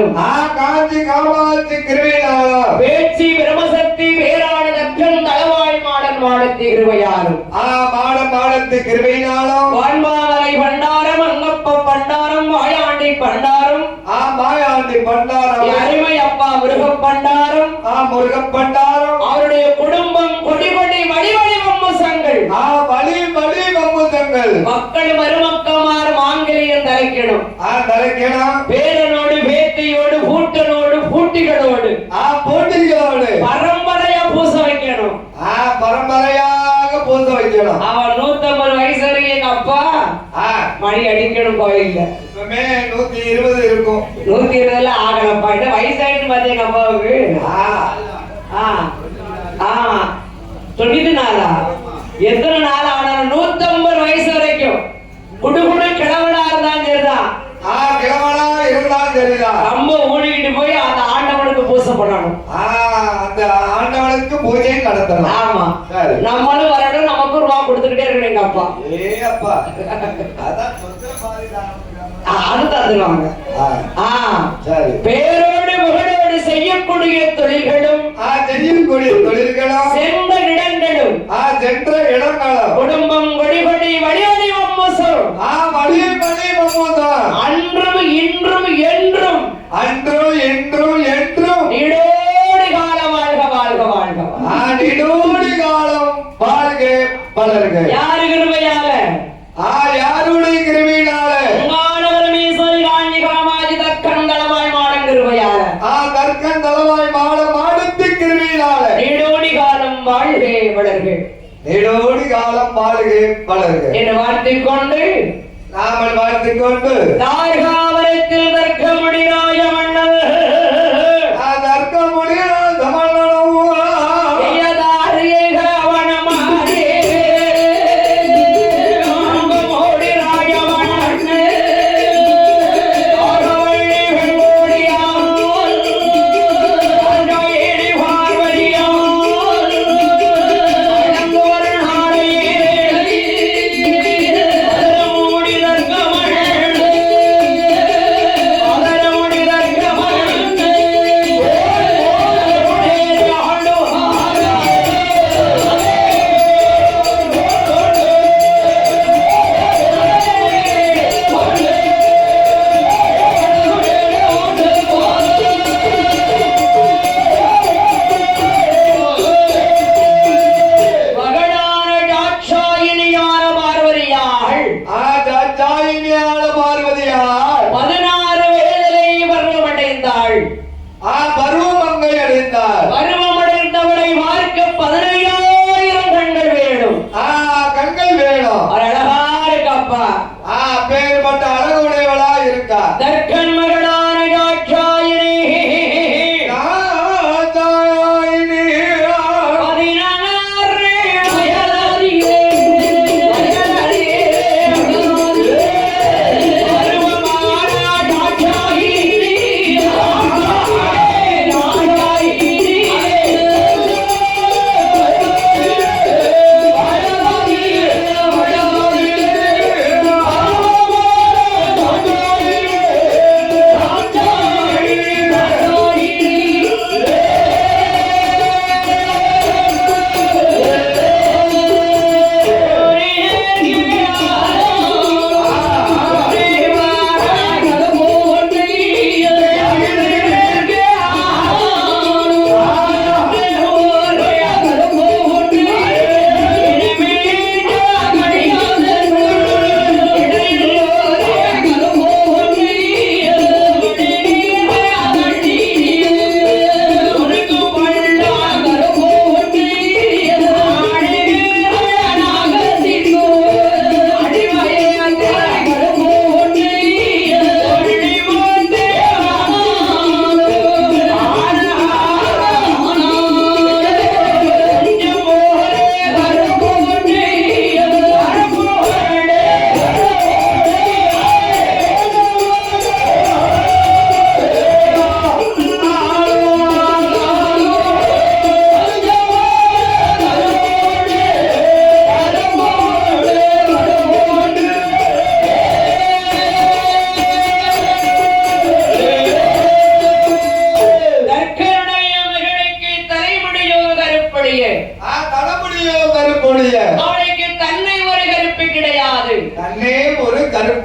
கிருபையினாலும் காஞ்சி காமாட்சி கிருபையினாலும் பேச்சி பிரம்மசக்தி வேறான தக்கன் தளவாய் மாடன் மாடத்தி கிருபையாலும் மாடத்தி கிருபையினாலும் வான்மாலை பண்டாரம் அங்கப்ப பண்டாரம் வாயாண்டி பண்டாரம் மாயாண்டி பண்டாரம் அருமை அப்பா முருகப் பண்டாரம் முருகப் பண்டாரம் அவருடைய குடும்பம் கொடிபடி வழிவழி வம்சங்கள் வழி வழி வம்சங்கள் மக்கள் மருமக்கமார் மாங்கலியம் தலைக்கணும் பேரனோடு பேத்தியோடு பூட்டனோடு பூட்டிகளோடு போட்டிகளோடு பரம்பரையா பூச வைக்கணும் பரம்பரையாக பூச வைக்கணும். அவன் 150 வயசு வரைக்கும் எங்க அப்பா மணி அடிக்கணும் கோயில்ல 120 இருக்கும். 120 ஆகலப்பா இந்த வயசாயிட்டு பார்த்து எங்க அப்பாவுக்கு சொல்லிட்டு நாளா எத்தனை நாள் ஆனாலும் 150 வயசு வரைக்கும் குடுகுடு கிழவனா இருந்தாலும் சரிதான் கிழவனா இருந்தாலும் சரிதான் ரொம்ப ஊழிக்கிட்டு போய் அந்த ஆண்டவனுக்கு பூசை பண்ணணும். அந்த ஆண்டவனுக்கு பூஜை நடத்தணும். ஆமா நம்மளும் வரணும் நமக்கு ரூபா கொடுத்துக்கிட்டே இருக்கணும் எங்க அப்பா. அப்பா அது தந்துருவாங்க. பேரோடு புகழோடு செய்யக்கூடிய தொழில்களும் சென்ற இடங்களும் குடும்பம் கொடிபடி வழிவழி வம்சம் அன்றும் இன்றும் என்றும் நீடோடி காலம் வாழ்க வாழ்க வாழ்க நீடோடி காலம் வாழ்க வளர்க. யாரு கிருபையால யாருடைய கிருபையினால காஞ்சி காமாட்சி தக்கன் தளவாய் மாடன் கிருபையால தக்கன் தளவாய் மாடத்தி கிருபையினால நீடோடி காலம் வாழ்க வளர்க நீடோடி காலம் வாழ்க வளர்க என்று வாழ்த்திக் கொண்டு நாமல் வாழ்த்திக் கொண்டு தார்காவரத்தில் தர்க்க முடியாய மன்னல் தர்க்க முடியாத மன்னனும்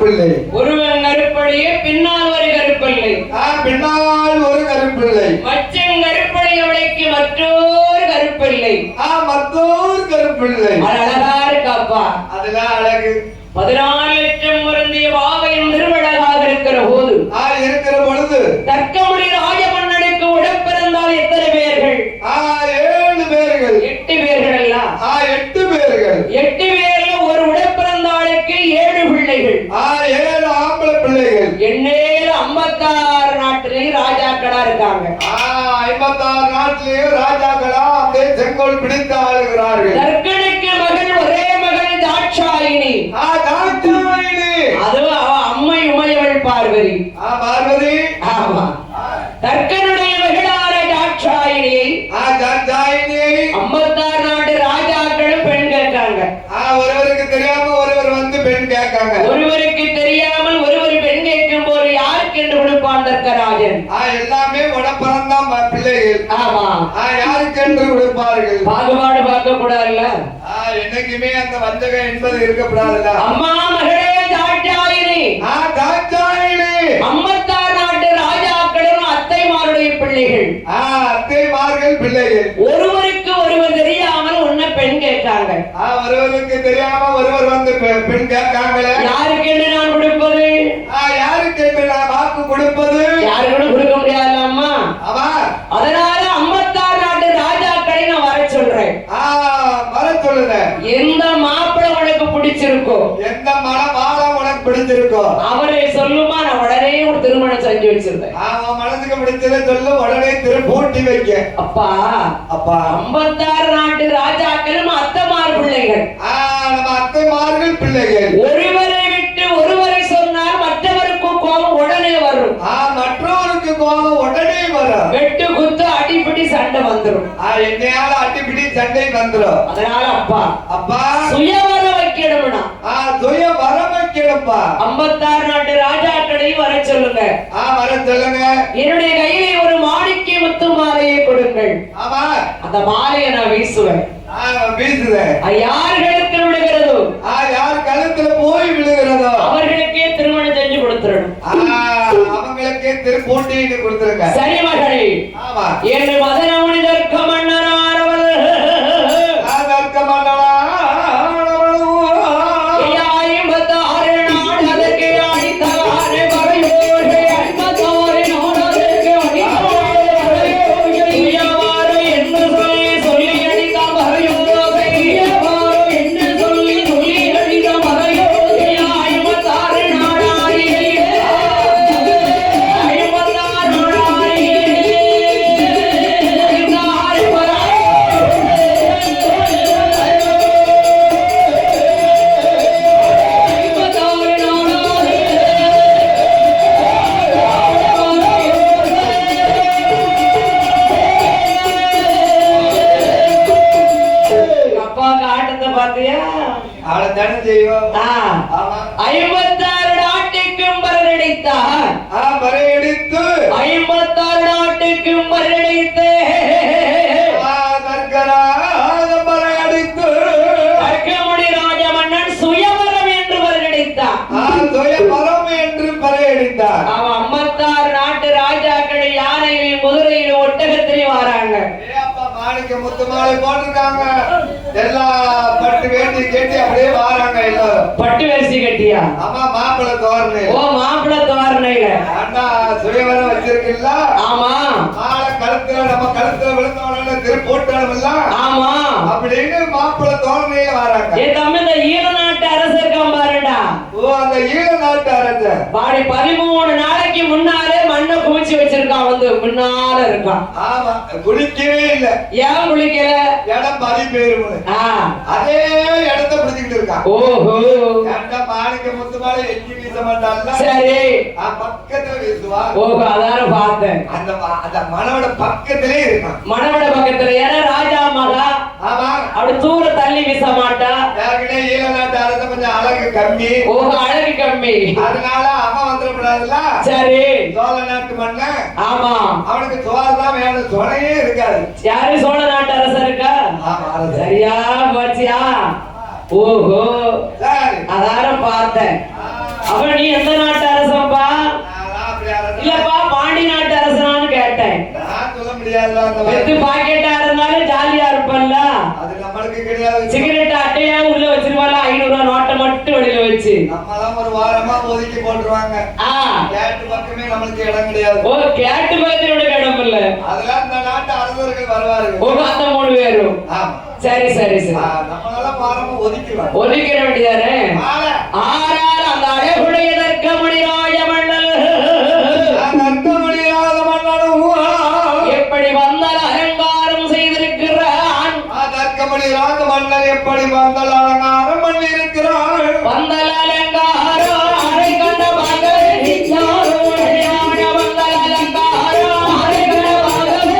கருப்பிள்ளை. ஒருவன் கருப்படியே பின்னால் ஒரு கருப்பிள்ளை. பின்னால் ஒரு கருப்பிள்ளை. மச்சம் கருப்படை அவளைக்கு மற்றொரு கருப்பிள்ளை. மற்றொரு கருப்பிள்ளை. அழகா இருக்காப்பா. அதெல்லாம் அழகு. 14 லட்சம் வருந்திய பாவையின் திருவழகாக இருக்கிற போது இருக்கிற பொழுது தர்க்கமுடி ராஜமன்னனுக்கு உடப்பிறந்தால் எத்தனை பேர்கள்? 7 பேர்கள். 8 பேர்கள் அல்ல. 8 பேர்கள். 8 பேர்ல ஒரு உடப்பிறந்தாளுக்கு 7 பிள்ளைகள். 7 ஆம்பளை பிள்ளைகள். எண்ணேல 56 நாட்டிலேயும் ராஜாக்களா இருக்காங்க. 56 நாட்டிலேயும் ராஜாக்களா அப்படியே செங்கோல் பிடித்து ஆளுகிறார்கள். தர்க்கனுக்கு மகள் ஒரே மகள் தாட்சாயினி. அதுவும் அவ அம்மை உமையவள் பார்வதி. பார்வதி. ஆமா. தர்க்கனுடைய மகளான தாட்சாயினியை 56 நாட்டு ராஜாக்களும் பெண் கேட்காங்க. ஒருவருக்கு தெரியாம ஒருவர் வந்து பெண் கேட்காங்க. ஒருவருக்கு தெரியாமல் ஒருவர் பெண் கேட்கும் போது யாருக்கு என்று கொடுப்பான் தர்க்கராஜன்? எல்லாமே உடப்பிறந்தான் பிள்ளைகள். ஆமா. யாருக்கு என்று கொடுப்பார்கள்? பாகுபாடு பார்க்க கூடாதுல்ல. என்னைக்குமே அந்த வஞ்சகம் என்பது இருக்கக்கூடாதுல்ல. அம்மா மகளே தாட்சாயினி. தாட்சாயினி 56 நாட்டு ராஜாக்களும் அத்தைமாருடைய பிள்ளைகள். அத்தைமார்கள் பிள்ளைகள். ஒருவருக்கு ஒருவர் தெரியாமல் உன்னை பெண் கேட்காங்க. ஒருவருக்கு தெரியாம ஒருவர் வந்து பெண் கேட்காங்களே. யாருக்கு என்று நான் கொடுப்பது? யாருக்கு என்று நான் வாக்கு கொடுப்பது? யாருக்கும் கொடுக்க முடியாது அம்மா. அதனால 56 நாட்டு ராஜாக்களை நான் வர சொல்றேன். வர சொல்லுங்க. எந்த மாப்பிள்ளை உனக்கு பிடிச்சிருக்கோ, எந்த மனமாலை உனக்கு பிடிச்சிருக்கோ அவரை சொல்லுமா, நான் உடனே ஒரு திருமணம் செஞ்சு வச்சிருந்தேன். மனசுக்கு பிடிச்சதை சொல்லு, உடனே திருப்பூட்டி வைக்க. அப்பா 56 நாட்டு ராஜாக்களும் அத்தைமார் பிள்ளைகள். நம்ம அத்தைமார்கள் பிள்ளைகள். ஒருவரை விட்டு ஒருவரை சொன்னால் மற்றவருக்கு கோபம் உடனே வரும். மற்றவருக்கு கோபம் உடனே வரும். வெட்டு குத்து அடிப்பிடி சண்டை வந்துடும். என்னையால அடிப்பிடி சண்டை வந்துடும். அதனால அப்பா சுயவர வைக்கணும்னா சுய வர வைக்கணும்ப்பா. 56 நாட்டு ராஜாக்களையும் வர சொல்லுங்க. வர சொல்லுங்க. என்னுடைய கையிலே ஒரு மாணிக்க முத்து மாலையை கொடுங்கள். அந்த மாலையை நான் வீசுவேன். வீசுவேன். யார் கழுத்தில் விழுகிறதோ, யார் கழுத்துல போய் விழுகிறதோ அவர்களுக்கே திருமணம் செஞ்சு கொடுத்துடணும். அவங்களுக்கே திருப்பூட்டி கொடுத்துருங்க. சரி மகளே. என்று மதனமுனி தர்க்க மன்னனாரவள் செய்வோம். 56 நாட்டுக்கும் பரநடித்தார். பரநடித்து 56 நாட்டுக்கும் பரநடித்து பரநடித்து தர்க்கமுடி ராஜமன்னன் சுயவரம் என்று பரநடித்தார். சுயவரம் என்று பரநடித்தார். அவன் 56 நாட்டு ராஜாக்கள் யானையிலும் குதிரையிலும் ஒட்டகத்திலையும் வராங்க. மாணிக்க முத்து மாலை போட்டிருக்காங்க. எல்லா பட்டு வேட்டி கேட்டி அப்படியே வாராங்க. எல்லாரும் பட்டு வேஷ்டி கட்டியா? ஆமா, மாப்பிள்ளை தோரணை. மாப்பிள்ளை தோரணையில அண்ணா சுயவரம் வச்சிருக்கீல்ல? ஆமா. மாலை கழுத்துல நம்ம கழுத்துல விழுந்தவன திருப்போட்டாலும் இல்ல? ஆமா. அப்படின்னு மாப்பிள்ளை தோரணையில வராங்க. என் தம்பி இந்த ஈழ நாட்டு அரசர் பாருடா. அந்த ஈழ நாட்டு அரசர் பாடி 13 நாளைக்கு முன்னாலே மண்ணை குவிச்சு வச்சிருக்கான். வந்து முன்னால இருக்கான். ஆமா, குளிக்கவே இல்ல. ஏன் குளிக்கல? இடம் பறி போயிருமுன்னு அதே இடத்தை பிடிச்சிக்கிட்டு இருக்கான். ஓஹோ. மாணிக்க முத்து மாலை எங்கி வீச மாட்டான்ல? சரி, பக்கத்துல வீசுவா. ஓஹோ, அதான பார்த்தேன். அந்த மனவட பக்கத்திலே இருக்கான். மனவட பக்கத்துல. ஏன்னா ராஜா மகா. ஆமா, அப்படி தூர தள்ளி வீச மாட்டா. ஏற்கனவே ஈழ நாட்டு அரச கொஞ்சம் அழகு கம்மி. ஓஹோ, அழகு கம்மி. அதனால அவன் வந்துடக்கூடாதுல்ல. சரி, சோழ நாட்டு மண்ண. ஆமா, அவனுக்கு சோறு தான் வேணும், சொனையே இருக்காது. யாரு? சோழ நாட்டு அரசருக்கா? சரியா போச்சியா? ஓஹோ, சரி, அதான பார்த்தேன். அவ நீ எந்த நாட்டு அரசன்பா? நான் அப்படி அரசன் இல்லப்பா பாண்டி நாட்டு அரசனான்னு கேட்டேன். நான் சொல்ல முடியாதுல அந்த வெத்து பாக்கெட்டா இருந்தாலும் ஜாலியா இருப்பல்ல. அது நம்மளுக்கு கிடையாது. சிகரெட் அட்டையா உள்ள வச்சிருவாங்க, 500 ரூபாய் நோட்டை மட்டும் வெளியில வச்சு. நம்மலாம் ஒரு வாரமா ஒதுக்கி போட்டுருவாங்க. கேட்டு பக்கமே நம்மளுக்கு இடம் கிடையாது. ஓ கேட்டு பக்கத்தோட இடம் இல்ல. அதெல்லாம் இந்த நாட்டு அரசர்கள் வருவார்கள். ஓ அந்த 3 பேரும். ஆமா. சரி சரி சரி. நம்மளால வாரமா ஒதுக்கிடுவாங்க. ஒதுக்கிட வேண்டியதானே? ஆறார் அந்த அழகுடைய தர்க்கமணி ராஜமன்னன் எப்படி வந்தால் அலங்காரம் செய்திருக்கிறான். தர்க்கமணி ராஜமன்னர் எப்படி வந்தால் அலங்காரம் பண்ணியிருக்கிறான். வந்தல் அலங்காரம் அரை கண்ட மகளே வந்தல் அலங்காரம் அரை கண்ட மகளே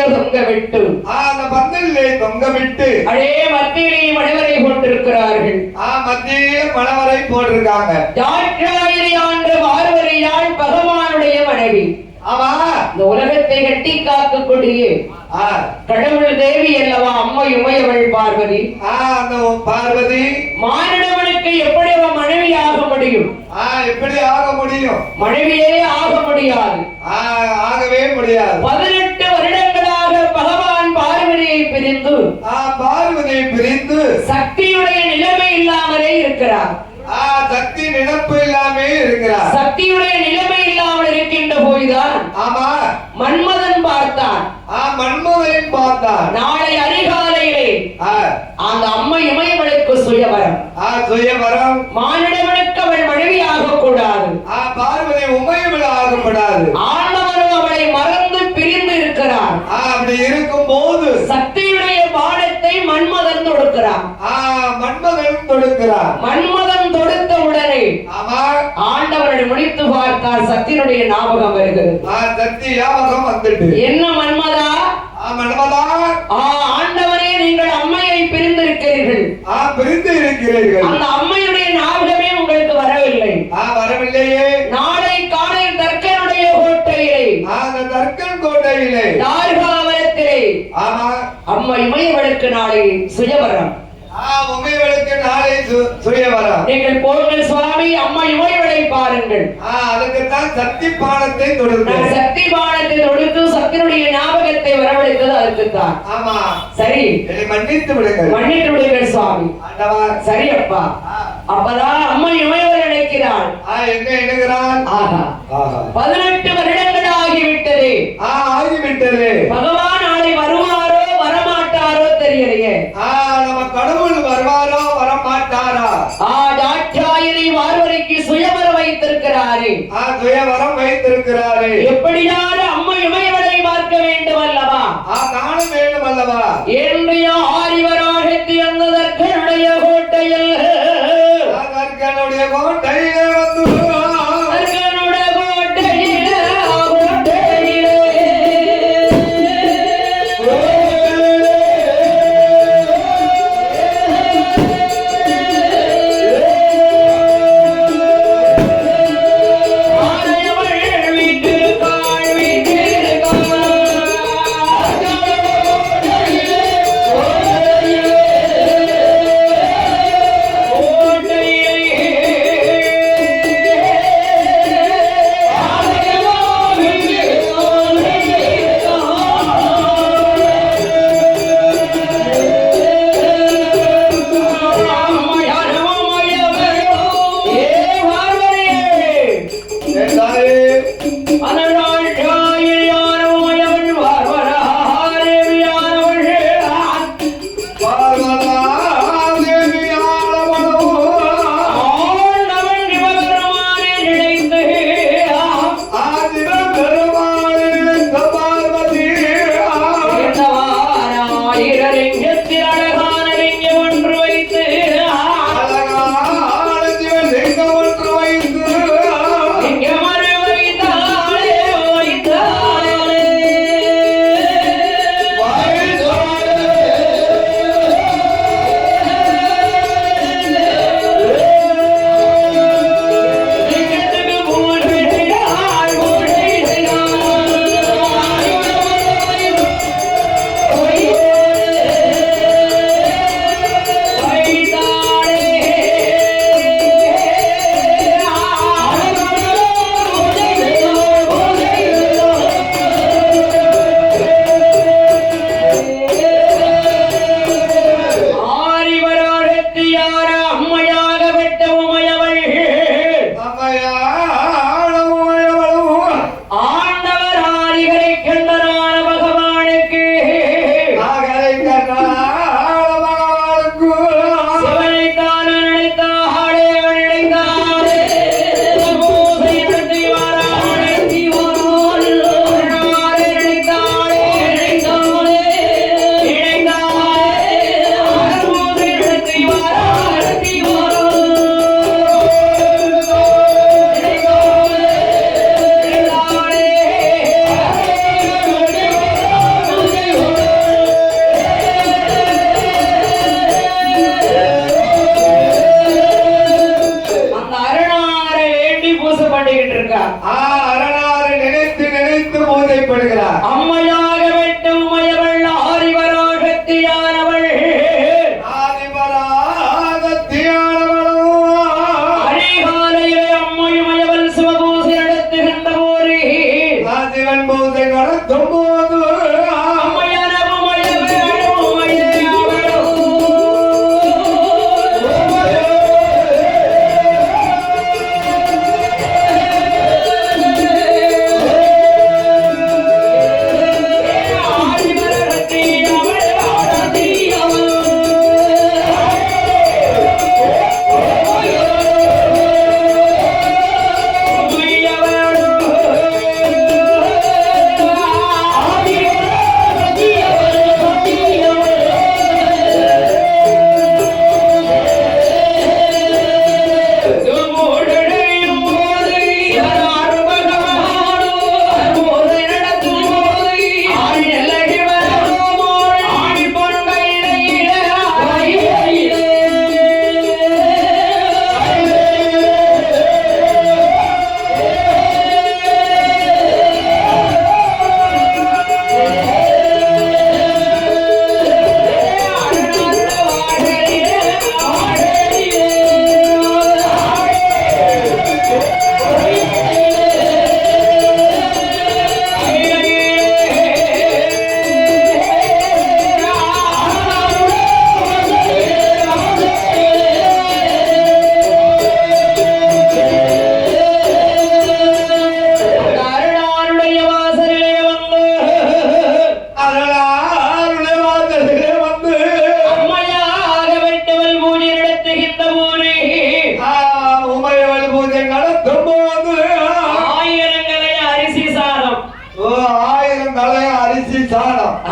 தொங்கவிட்டு அந்த பந்தலிலே தொங்கவிட்டு அடே மத்தியிலே மணவரை போட்டிருக்கிறார்கள். மத்தியிலே மணவரை போட்டிருக்காங்க. யாற்றாயிரி ஆண்டு பார்வதியாள் பகவானுடைய மனைவி. ஆமா, இந்த உலகத்தை கட்டி காக்கக்கூடிய கடவுள் தேவி அல்லவா அம்மை உமையவள் பார்வதி. அந்த பார்வதி மானிடவனுக்கு எப்படி அவன் மனைவி ஆக முடியும்? எப்படி ஆக முடியும்? மனைவியே ஆக முடியாது, ஆகவே முடியாது. 18 வருடங்களாக பகவான் பார்வதியை பிரிந்து சக்தியுடைய நிலைமை இல்லாமலே இருக்கிறார். சக்தி நினைப்பு இல்லாமே இருக்கிறார். சக்தியுடைய நிலைமை இல்லாமல் இருக்கின்ற போய்தான் ஆமா மன்மதன் பார்த்தான். மன்மதன் பார்த்தான். நாளை அதிகாலையிலே அந்த அம்மை இமயவளுக்கு சுயவரம். சுயவரம் மானிடவனுக்கு அவள் மனைவி ஆகக்கூடாது. பார்வதி உமையவள் ஆகக்கூடாது. ஆண்டவனும் அவளை மறந்து பிரிந்து இருக்கிறார். அப்படி இருக்கும் போது சக்தியுடைய பாடத்தை மன்மதன் தொடுக்கிறார். தொடுக்கிறான். மன்மதன் தொடுக்கிறான். மன்மதன் தொடுத்த உடனே ஆமா ஆண்டவரை முடித்து பார்த்தார். சத்தினுடைய ஞாபகம் வருகிறது. சக்தி ஞாபகம் வந்துட்டு என்ன மன்மதா? மன்மதா ஆண்டவரே நீங்கள் அம்மையை பிரிந்திருக்கிறீர்கள். பிரிந்து இருக்கிறீர்கள். அந்த அம்மையுடைய ஞாபகமே உங்களுக்கு வரவில்லை. வரவில்லையே. நாளை காலையில் தர்க்கனுடைய கோட்டையிலே அந்த தர்க்கன் கோட்டையிலே தார்காவரத்திலே ஆமா அம்மா இமயவளுக்கு நாளை சுயவரம். உமையவளுக்கு நாளை சுயவரம். நீங்கள் போங்கள் சுவாமி, அம்மா இமயவளை பாருங்கள். அதுக்குத்தான் சக்தி பானத்தை தொடுத்து சக்தி பானத்தை தொடுத்து சக்தியுடைய ஞாபகத்தை வரவழைத்தது அதுக்குத்தான். ஆமா சரி, மன்னித்து விடுங்கள். மன்னித்து விடுங்கள் சுவாமி. சரி அப்பா. அப்பதான் அம்மா இமயவள் நினைக்கிறாள். எங்க எண்ணுகிறான்? 18 வருடங்கள் ஆகிவிட்டது. ஆகிவிட்டது. பகவான் நாளை வருவாரோ வரமாட்டாரோ தெரியலையே. நம்ம கடவுள் வருவாரோ வரமாட்டாரா? தாட்சாயினி பார்வதிக்கு சுயவரம் வைத்திருக்கிறாரே. சுயவரம் வைத்திருக்கிறாரே. எப்படியாவது அம்மா இமயவளை பார்க்க வேண்டும் அல்லவா? காண வேண்டும் அல்லவா? என்னுடைய ஆரிவராகத்தி அந்த தர்க்கனுடைய கோட்டையில் தர்க்கனுடைய கோட்டையிலே வந்து தர்க்கனுடைய கோட்டையிலே Oh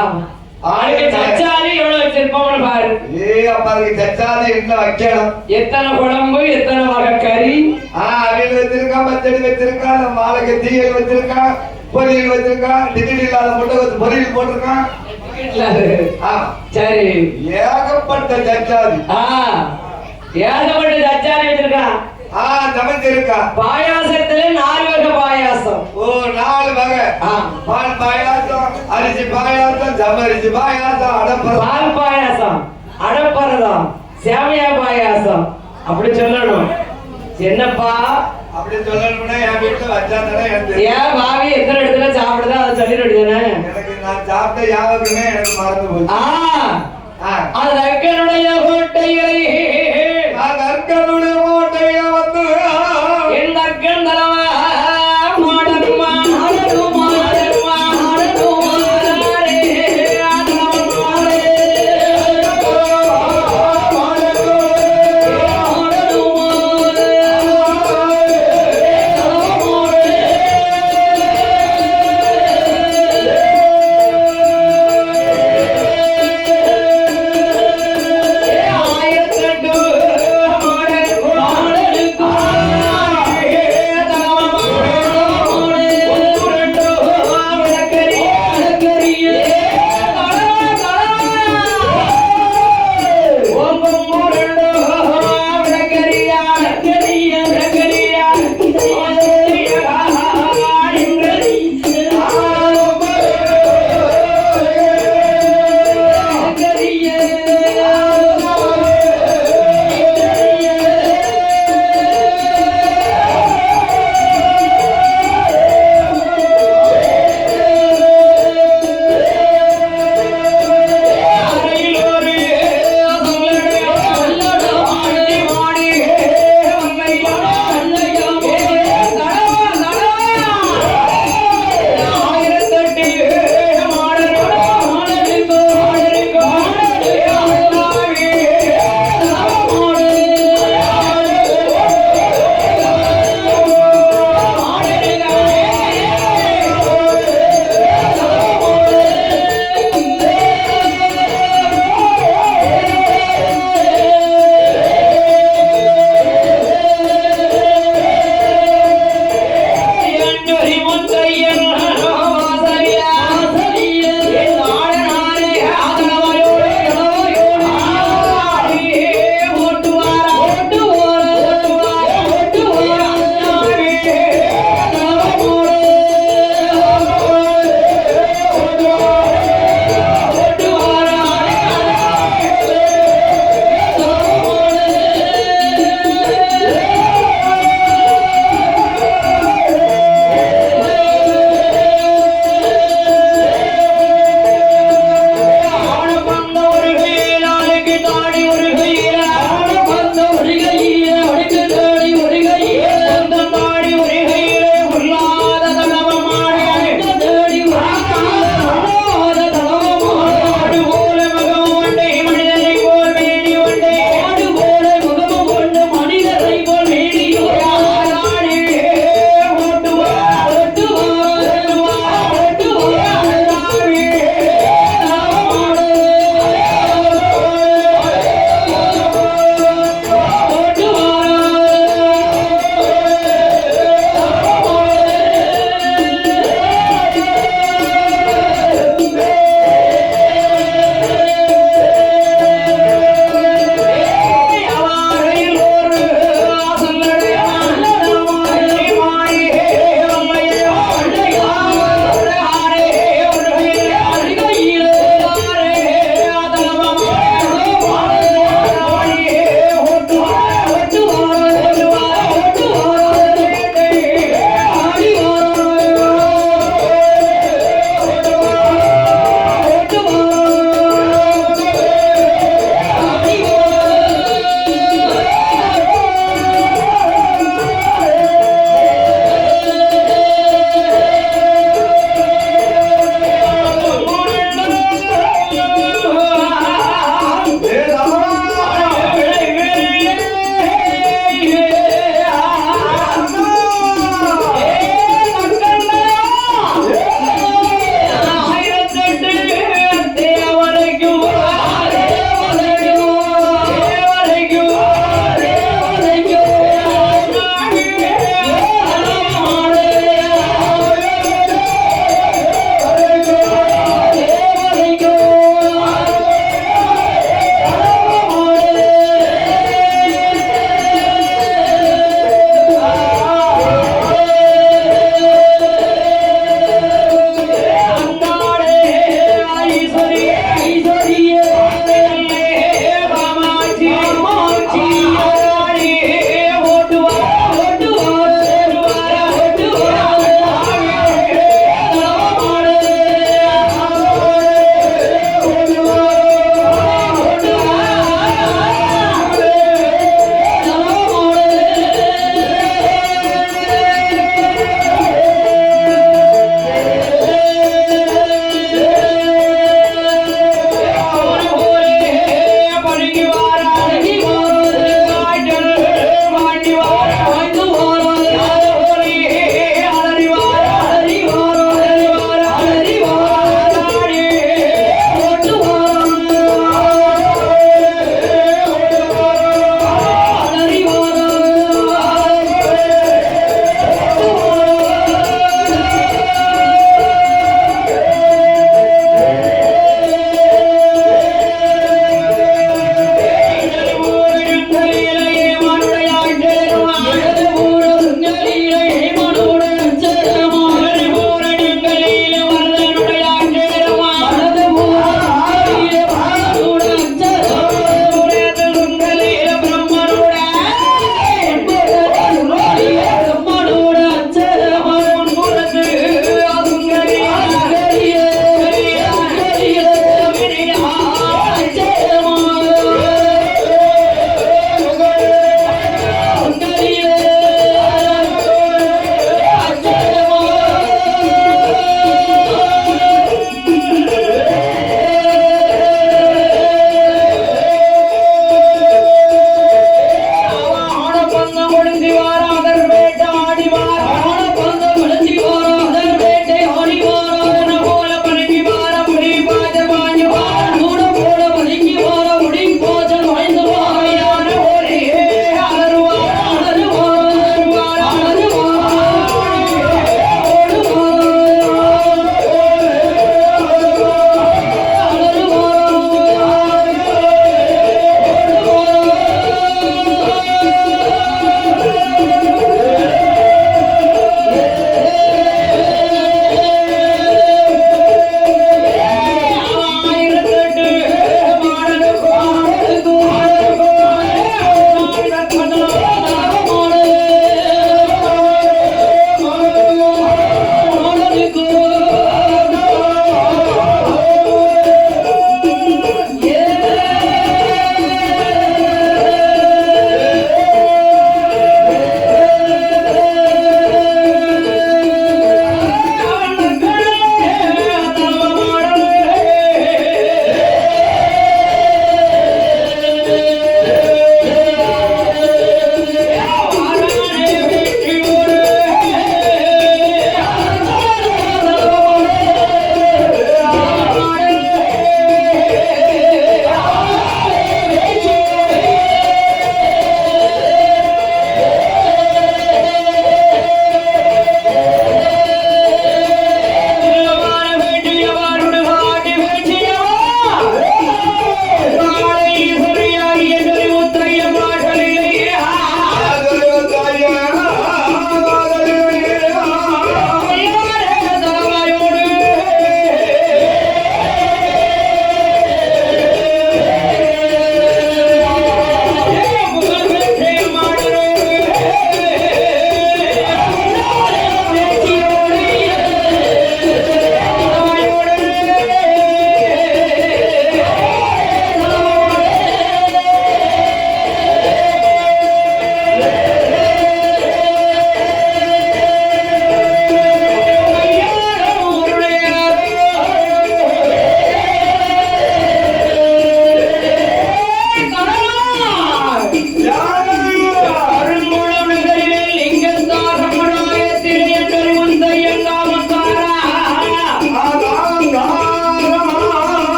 ஆமா ஆளுக்கு சச்சாரி எவ்வளவு வச்சிருப்போம்னு பாரு. அப்பாருக்கு சச்சாதி என்ன வைக்கணும், எத்தனை குழம்பு எத்தனை வகை கறி. அவியல் வச்சிருக்கான், பச்சடி வச்சிருக்கான், நம்ம ஆளுக்கு தீயல் வச்சிருக்கான், பொரியல் வச்சிருக்கான், டிக்கெட் இல்லாத முட்டை பொரியல் போட்டிருக்கான். சரி ஏகப்பட்ட சச்சாதி. ஏகப்பட்ட சச்சாரி வச்சிருக்கான். சமைச்சிருக்கா. பாயாசத்துல 4 வகை பாயாசம். 4 வகை. பால் பாயாசம், அரிசி பாயாசம், ஜவ்வரிசி பாயாசம், அடப்பரம். பால் பாயாசம், அடப்பரதம், சேமியா பாயாசம். அப்படி சொல்லணும். என்னப்பா அப்படி சொல்லணும்னா என் வீட்டுல வச்சாதானே எனக்கு. ஏன் பாவி எத்தனை இடத்துல சாப்பிடுதா அதை சொல்லிடுதானே. எனக்கு நான் சாப்பிட்ட யாவருமே எனக்கு மறந்து போச்சு. அது அக்கனுடைய கோட்டையை